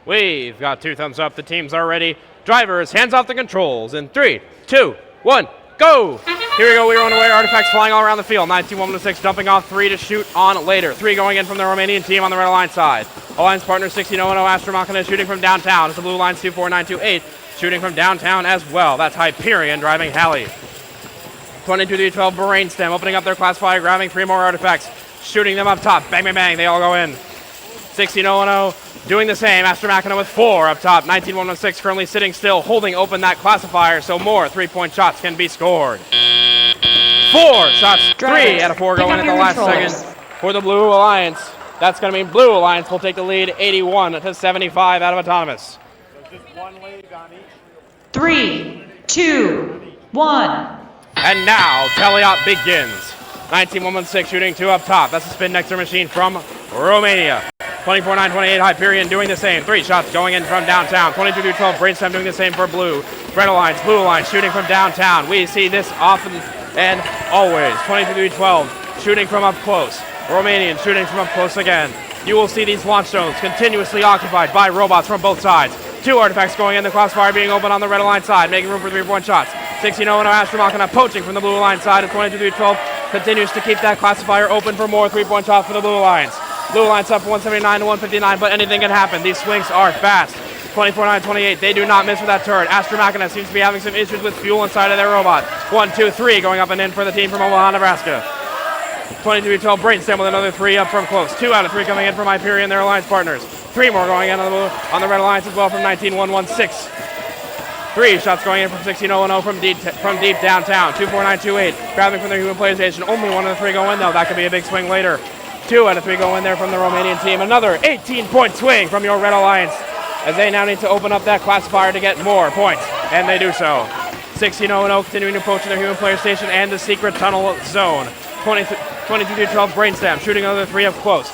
We've got 2 thumbs up. The teams are ready. Drivers, hands off the controls. In 3, 2, 1, go! Here we go. We are on the way. Artifacts flying all around the field. 19-1-6 dumping off 3 to shoot on later. 3 going in from the Romanian team on the red line side. Alliance partner 16-0-0 Astra Machina shooting from downtown. It's the blue lines 2-4-9-2-8 shooting from downtown as well. That's Hyperion driving Halley. 22-12 Brainstem opening up their classifier, grabbing 3 more artifacts, shooting them up top. Bang, bang, bang. They all go in. 16-0-0 doing the same. Astra Machina with 4 up top. 19-1-6 currently sitting still, holding open that classifier so more 3-point shots can be scored. 4 shots, 3 out of 4 going in the last second for the Blue Alliance. That's going to mean Blue Alliance will take the lead 81-75 out of Autonomous. So just 1 lead on each. 3, 2, 1. And now Teleop begins. 19-1-6 shooting 2 up top. That's the spin nexter machine from Romania. 24-9-28 Hyperion doing the same. 3 shots going in from downtown. 22-12 Brainstem doing the same for Blue. Red Alliance, Blue Alliance shooting from downtown. We see this often and always. 22-12 shooting from up close. Romanian shooting from up close again. You will see these launch zones continuously occupied by robots from both sides. 2 artifacts going in, the crossfire being open on the Red Alliance side, making room for 3-point shots. 16-0 Astra Machina poaching from the Blue Alliance side, and 22-12 continues to keep that classifier open for more 3-point shots for the Blue Alliance. Blue Alliance up 179-159, but anything can happen. These swings are fast. 24-9-28, they do not miss with that turret. Astra Machina seems to be having some issues with fuel inside of their robot. 1, 2, 3 going up and in for the team from Omaha, Nebraska. 22-12 Brainstem with another 3 up from close. 2 out of 3 coming in from Hyperion, their alliance partners. 3 more going in on the Red Alliance as well from 19-1-1-6. 3 shots going in from 16-0-0 from deep downtown. 2-4-9-2-8 grabbing from their human player station. Only 1 of the 3 go in though. That could be a big swing later. 2 out of 3 go in there from the Romanian team. Another 18-point swing from your Red Alliance as they now need to open up that classifier to get more points, and they do so. 16-0-0 continuing to poach in their human player station and the secret tunnel zone. 22-12 Brainstem shooting another 3 up close.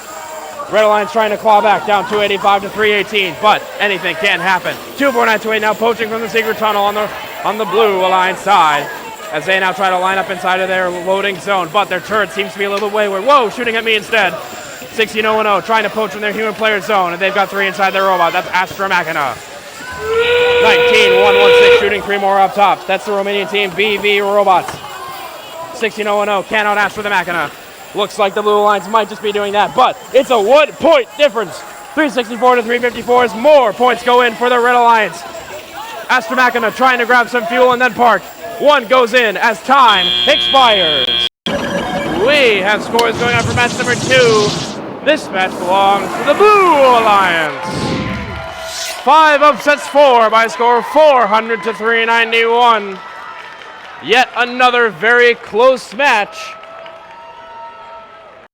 Red Alliance trying to claw back down 285-318, but anything can happen. 2-4-9-2-8 now poaching from the secret tunnel on the Blue Alliance side as they now try to line up inside of their loading zone, but their turret seems to be a little bit wayward. Whoa, shooting at me instead. 16-0-0 trying to poach from their human player zone, and they've got 3 inside their robot. That's Astra Machina. 19-1-1-6 shooting 3 more up top. That's the Romanian team, BV Robots. 16-0-0 can out Astra the Machina. Looks like the Blue Alliance might just be doing that, but it's a 1-point difference. 364-354 as more points go in for the Red Alliance. Astra Machina trying to grab some fuel and then park. 1 goes in as time expires. We have scores going on for match number 2. This match belongs to the Blue Alliance. 5 upsets 4 by a score of 400-391. Yet another very close match